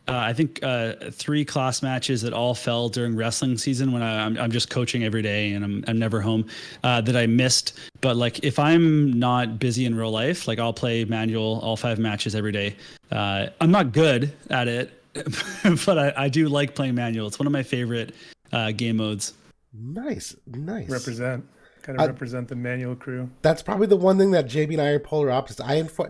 I think 3 class matches that all fell during wrestling season when I'm just coaching every day and I'm never home, that I missed. But like if I'm not busy in real life, like I'll play manual all 5 matches every day. I'm not good at it, but I do like playing manual. It's one of my favorite game modes. Nice. Represent the manual crew. That's probably the one thing that JB and I are polar opposites.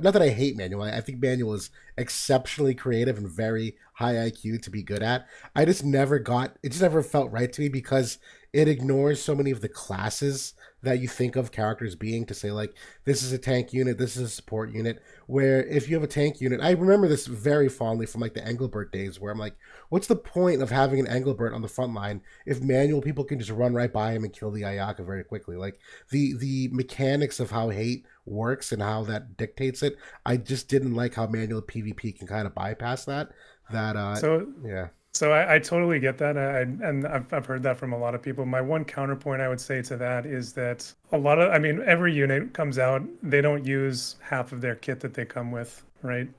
Not that I hate manual. I think manual is exceptionally creative and very high IQ to be good at. It just never felt right to me because it ignores so many of the classes that you think of characters being to say, like, this is a tank unit, this is a support unit. Where if you have a tank unit, I remember this very fondly from like the Engelbert days, where I'm like, what's the point of having an Engelbert on the front line if manual people can just run right by him and kill the Ayaka very quickly? Like the mechanics of how hate works and how that dictates it, I just didn't like how manual PvP can kind of bypass that. That So yeah. So I totally get that, and I've heard that from a lot of people. My one counterpoint I would say to that is that I mean, every unit comes out, they don't use half of their kit that they come with, right?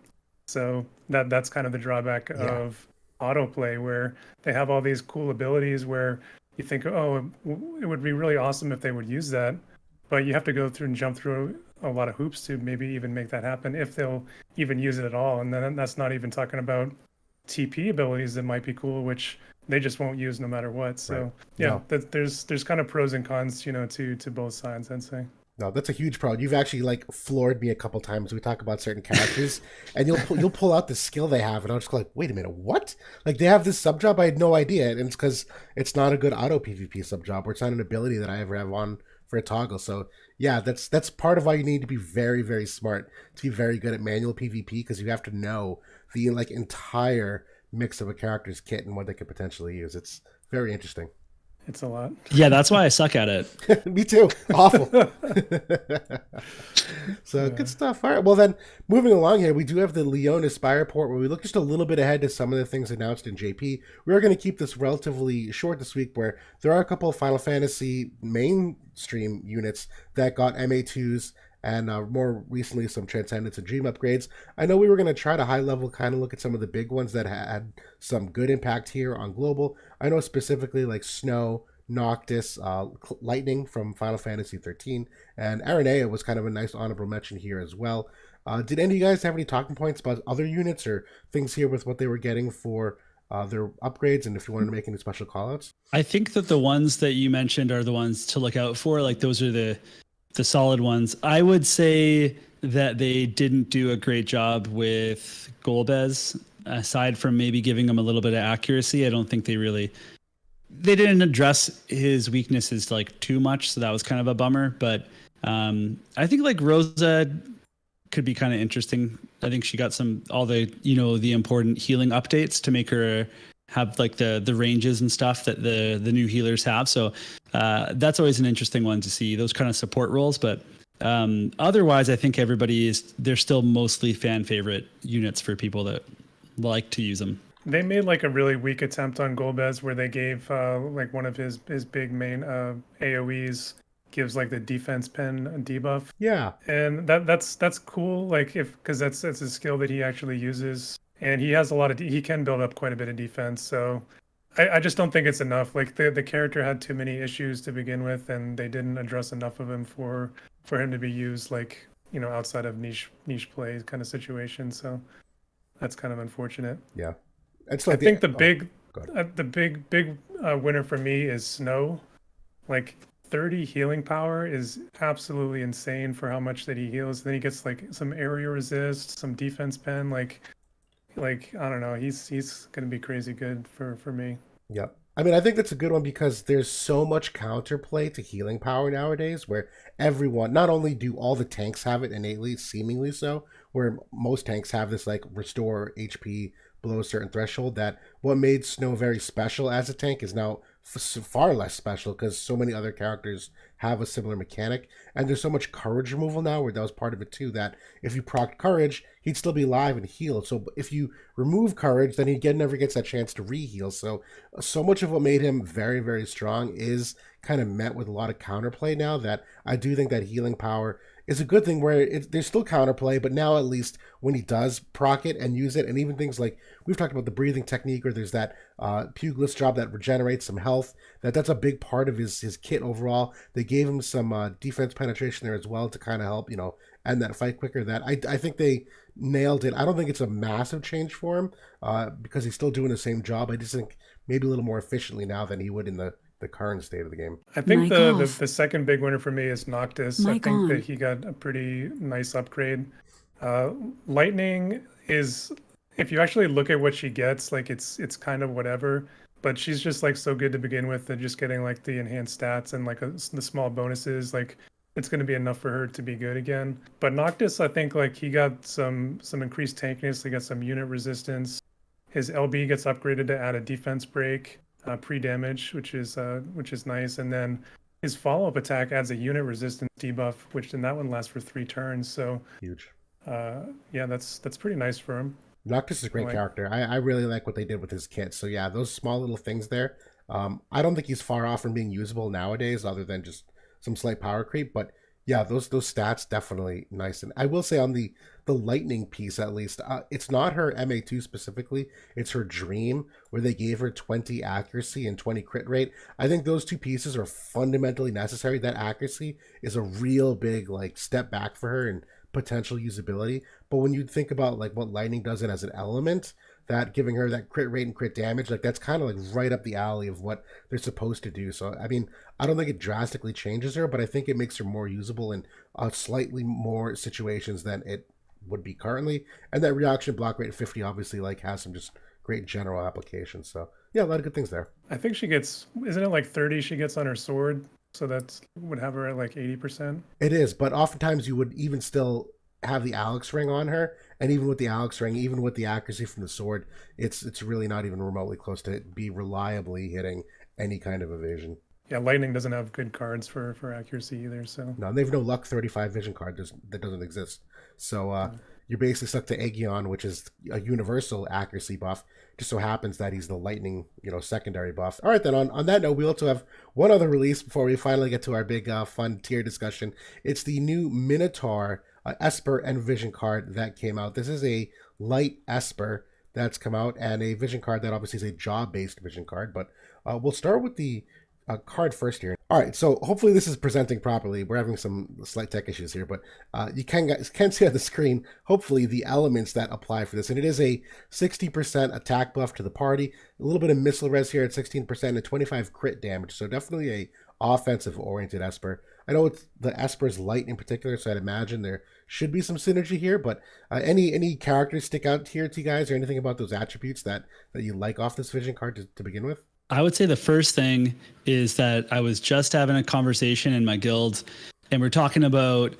So that's kind of the drawback Yeah. of autoplay, where they have all these cool abilities where you think, oh, it would be really awesome if they would use that, but you have to go through and jump through a lot of hoops to maybe even make that happen, if they'll even use it at all. And then that's not even talking about TP abilities that might be cool, which they just won't use no matter what. So Right. yeah, No. there's kind of pros and cons, to both sides, I'd say. No, that's a huge problem. You've actually like floored me a couple times. We talk about certain characters, and you'll pull out the skill they have, and I'll just go like, "Wait a minute, what? Like they have this sub job? I had no idea." And it's because it's not a good auto PvP sub job, or it's not an ability that I ever have on for a toggle. So yeah, that's part of why you need to be very very smart to be very good at manual PvP, because you have to know the like entire mix of a character's kit and what they could potentially use. It's very interesting. It's a lot. Yeah, that's why I suck at it. Me too. Awful. So Yeah. good stuff. All right. Well, then moving along here, we do have the Leonis spy report where we look just a little bit ahead to some of the things announced in JP. We are going to keep this relatively short this week, where there are a couple of Final Fantasy mainstream units that got MA2s and more recently some Transcendence and Dream upgrades. I know we were going to try to high level kind of look at some of the big ones that had some good impact here on global. I know specifically like Snow, Noctis, Lightning from Final Fantasy 13, and Aranea was kind of a nice honorable mention here as well. Did any of you guys have any talking points about other units or things here with what they were getting for their upgrades, and if you wanted to make any special callouts? I think that the ones that you mentioned are the ones to look out for. Like those are the solid ones. I would say that they didn't do a great job with Golbez. Aside from maybe giving him a little bit of accuracy, I don't think they didn't address his weaknesses like too much, so that was kind of a bummer. But I think like Rosa could be kind of interesting. I think she got all the the important healing updates to make her have like the ranges and stuff that the new healers have. So that's always an interesting one to see, those kind of support roles. But otherwise, I think they're still mostly fan favorite units for people that like to use them. They made like a really weak attempt on Golbez, where they gave like one of his big main AoEs gives like the defense pen debuff, Yeah. and that's cool. Like because that's a skill that he actually uses, and he has he can build up quite a bit of defense. So I just don't think it's enough. Like the character had too many issues to begin with, and they didn't address enough of him for him to be used like outside of niche play kind of situation. So that's kind of unfortunate. Yeah. It's I like think go ahead. the big winner for me is Snow. Like 30 healing power is absolutely insane for how much that he heals. Then he gets like some area resist, some defense pen. Like I don't know. He's gonna be crazy good for me. Yeah. I mean, I think that's a good one because there's so much counterplay to healing power nowadays where everyone, not only do all the tanks have it innately, seemingly so, where most tanks have this like restore HP below a certain threshold, that what made Snow very special as a tank is now far less special because so many other characters have a similar mechanic. And there's so much courage removal now where that was part of it too, that if you proc courage, he'd still be alive and healed. So if you remove courage, then never gets that chance to re-heal. So much of what made him very, very strong is kind of met with a lot of counterplay now, that I do think that healing power is a good thing where there's still counterplay, but now at least when he does proc it and use it, and even things like we've talked about the breathing technique, or there's that pugilist job that regenerates some health, that's a big part of his kit overall. They gave him some defense penetration there as well to kind of help, end that fight quicker. That I think they nailed it. I don't think it's a massive change for him because he's still doing the same job. I just think maybe a little more efficiently now than he would in the current state of the game. I think Mic the off. second big winner for me is Noctis. I Mic think on. that he got a pretty nice upgrade. Lightning is, if you actually look at what she gets, like it's kind of whatever. but she's just like so good to begin with that just getting like the enhanced stats and like the small bonuses, like it's going to be enough for her to be good again. But Noctis, I think like he got some increased tankiness, he got some unit resistance. His LB gets upgraded to add a defense break, pre-damage, which is nice, and then his follow-up attack adds a unit resistance debuff, which then that one lasts for 3 turns. So Huge. yeah, that's pretty nice for him. Noctis is a great character. I really like what they did with his kit. So yeah, those small little things there. I don't think he's far off from being usable nowadays, other than just some slight power creep. But yeah, those stats definitely nice. And I will say on the lightning piece, at least, it's not her MA2 specifically. It's her dream, where they gave her 20 accuracy and 20 crit rate. I think those two pieces are fundamentally necessary. That accuracy is a real big like step back for her and potential usability. But when you think about like what lightning does it as an element, that giving her that crit rate and crit damage, like that's kind of like right up the alley of what they're supposed to do. So I mean, I don't think it drastically changes her, but I think it makes her more usable in slightly more situations than it would be currently. And that reaction block rate 50 obviously like has some just great general applications. So yeah, a lot of good things there. I think she gets, isn't it like 30 she gets on her sword? So that would have her at like 80%. It is, but oftentimes you would even still have the Alex ring on her, and even with the Alex ring, even with the accuracy from the sword, it's really not even remotely close to be reliably hitting any kind of evasion. Yeah, lightning doesn't have good cards for accuracy either. So no, they have no luck 35 vision card that doesn't exist. So you're basically stuck to Aegeon, which is a universal accuracy buff. Just so happens that he's the lightning, secondary buff. All right, then on that note, we also have one other release before we finally get to our big fun tier discussion. It's the new Minotaur Esper and Vision card that came out. This is a light Esper that's come out, and a Vision card that obviously is a job-based Vision card. But we'll start with the card first here. All right, so hopefully this is presenting properly. We're having some slight tech issues here, but you can see on the screen, hopefully, the elements that apply for this. And it is a 60% attack buff to the party, a little bit of missile res here at 16%, and 25 crit damage. So definitely a offensive-oriented Esper. I know it's the Esper's light in particular, so I'd imagine there should be some synergy here, but any characters stick out here to you guys, or anything about those attributes that you like off this Vision card to begin with? I would say the first thing is that I was just having a conversation in my guild, and we're talking about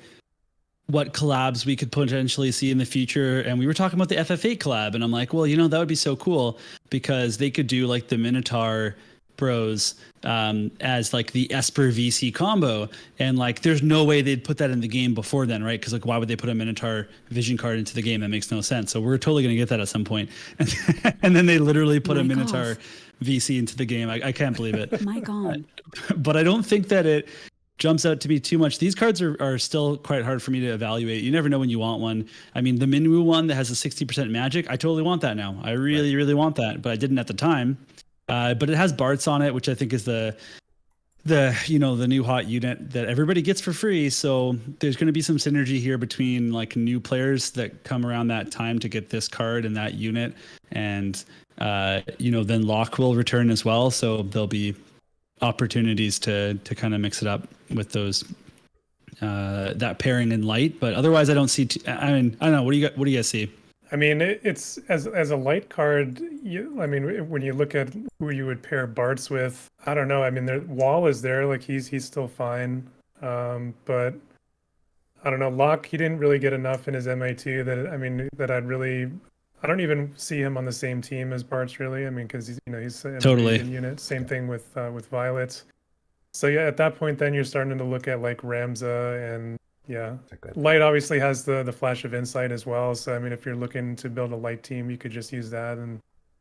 what collabs we could potentially see in the future. And we were talking about the FF8 collab, and I'm like, well, that would be so cool because they could do like the Minotaur bros as like the Esper VC combo. And like, there's no way they'd put that in the game before then, right? Because like, why would they put a Minotaur Vision card into the game? That makes no sense. So we're totally going to get that at some point. And then they literally put a Minotaur VC into the game. I can't believe it. My God. But I don't think that it jumps out to be too much. These cards are still quite hard for me to evaluate. You never know when you want one. I mean, the Minwu one that has a 60% magic, I totally want that now. I really, really want that, but I didn't at the time. But it has Bart's on it, which I think is the new hot unit that everybody gets for free. So there's going to be some synergy here between like new players that come around that time to get this card and that unit. And, then Locke will return as well. So there'll be opportunities to kind of mix it up with those, that pairing in light. But otherwise I don't see, I don't know. What do you guys see? I mean, it's as a light card. When you look at who you would pair Bart's with, I don't know. I mean, Wall is there, like he's still fine, but I don't know. Locke, he didn't really get enough in his MA2 I don't even see him on the same team as Bart's really. I mean, because he's a totally unit. Same thing with Violet. So yeah, at that point, then you're starting to look at like Ramza and. Yeah, light obviously has the flash of insight as well. So I mean, if you're looking to build a light team, you could just use that, and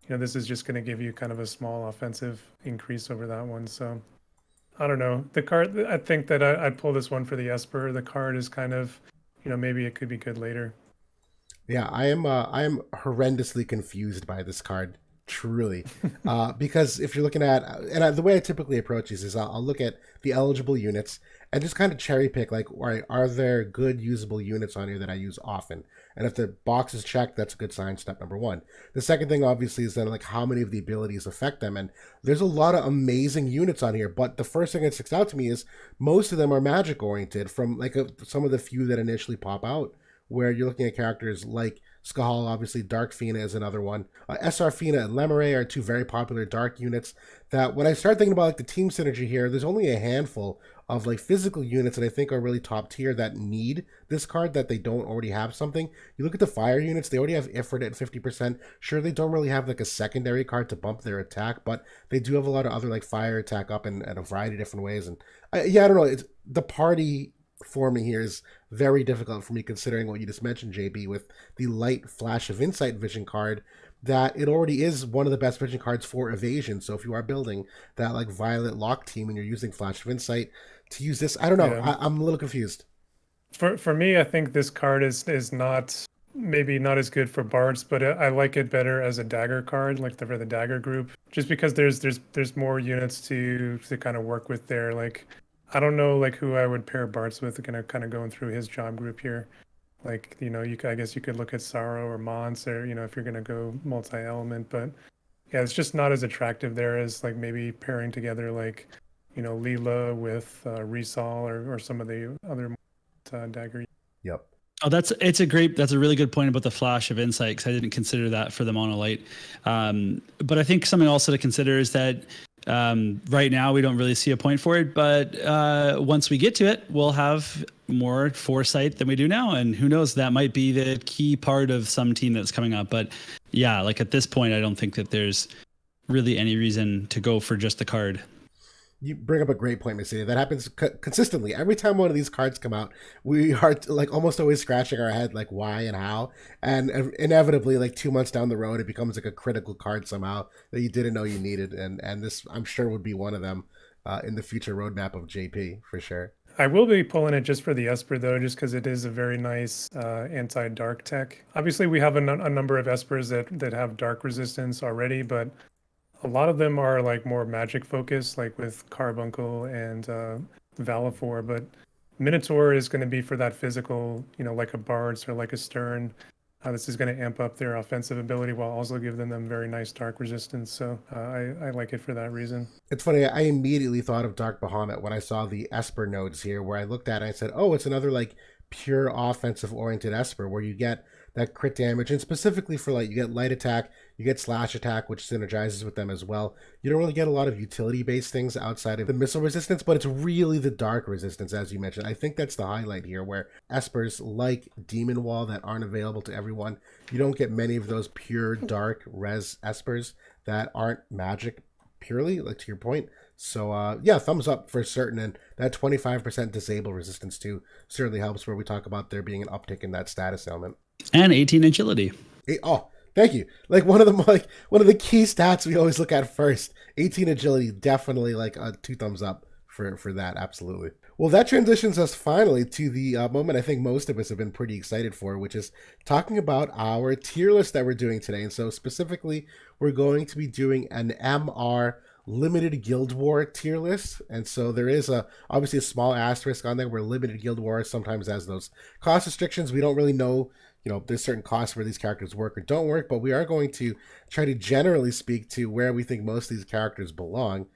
this is just going to give you kind of a small offensive increase over that one. So I don't know. The card, I think that I'd pull this one for the Esper. The card is kind of, maybe it could be good later. Yeah, I am horrendously confused by this card. Truly, because if you're looking at, and the way I typically approach these is I'll look at the eligible units and just kind of cherry pick, like, right, are there good usable units on here that I use often? And if the box is checked, that's a good sign, step number one. The second thing, obviously, is then like how many of the abilities affect them. And there's a lot of amazing units on here, but the first thing that sticks out to me is most of them are magic oriented from like some of the few that initially pop out, where you're looking at characters like Skahal, obviously, Dark Fina is another one. SR Fina and Lemure are two very popular dark units that when I start thinking about like the team synergy here, there's only a handful of like physical units that I think are really top tier that need this card that they don't already have something. You look at the fire units, they already have Ifrit at 50%. Sure, they don't really have like a secondary card to bump their attack, but they do have a lot of other like fire attack up in a variety of different ways. And yeah, I don't know. It's the party for me here is very difficult for me considering what you just mentioned, JB, with the light flash of insight vision card, that it already is one of the best vision cards for evasion. So if you are building that like violet lock team and you're using flash of insight to use this, I don't know. Yeah. I'm a little confused. For me, I think this card is not maybe not as good for bards, but I like it better as a dagger card, like for the dagger group, just because there's more units to kind of work with there. Like I don't know like who I would pair bards with, kind of going through his job group here. Like I guess you could look at Sorrow or Mons, or if you're gonna go multi-element, but yeah, it's just not as attractive there as like maybe pairing together like Leela with Resol or some of the other dagger. Yep. Oh, that's a really good point about the flash of insight, because I didn't consider that for the monolight. But I think something also to consider is that right now we don't really see a point for it, but once we get to it, we'll have more foresight than we do now, and who knows, that might be the key part of some team that's coming up. But yeah, like at this point, I don't think that there's really any reason to go for just the card. You bring up a great point, Mysidia. That happens consistently. Every time one of these cards come out, we are like almost always scratching our head, like why and how. And inevitably, like 2 months down the road, it becomes like a critical card somehow that you didn't know you needed. And this, I'm sure, would be one of them in the future roadmap of JP for sure. I will be pulling it just for the Esper though, just because it is a very nice anti-dark tech. Obviously, we have a number of Espers that have dark resistance already, but a lot of them are like more magic focused, like with Carbuncle and Valifor. But Minotaur is going to be for that physical, like a Bards or like a Stern. This is going to amp up their offensive ability while also giving them very nice dark resistance. So I like it for that reason. It's funny, I immediately thought of Dark Bahamut when I saw the Esper nodes here, where I looked at it and I said, oh, it's another like pure offensive oriented Esper where you get that crit damage, and specifically for like you get light attack, you get slash attack, which synergizes with them as well. You don't really get a lot of utility based things outside of the missile resistance, but it's really the dark resistance, as you mentioned. I think that's the highlight here, where Espers like Demon Wall that aren't available to everyone. You don't get many of those pure dark res Espers that aren't magic purely, like to your point. So yeah, thumbs up for certain, and that 25% disable resistance too certainly helps, where we talk about there being an uptick in that status element. And 18 agility. Oh, thank you. Like one of the key stats we always look at first. 18 agility, definitely like a 2 thumbs up for that. Absolutely. Well, that transitions us finally to the moment I think most of us have been pretty excited for, which is talking about our tier list that we're doing today. And so specifically, we're going to be doing an MR limited Guild War tier list. And so there is obviously a small asterisk on there where limited Guild War sometimes has those cost restrictions. We don't really know, there's certain costs where these characters work or don't work, but we are going to try to generally speak to where we think most of these characters belong.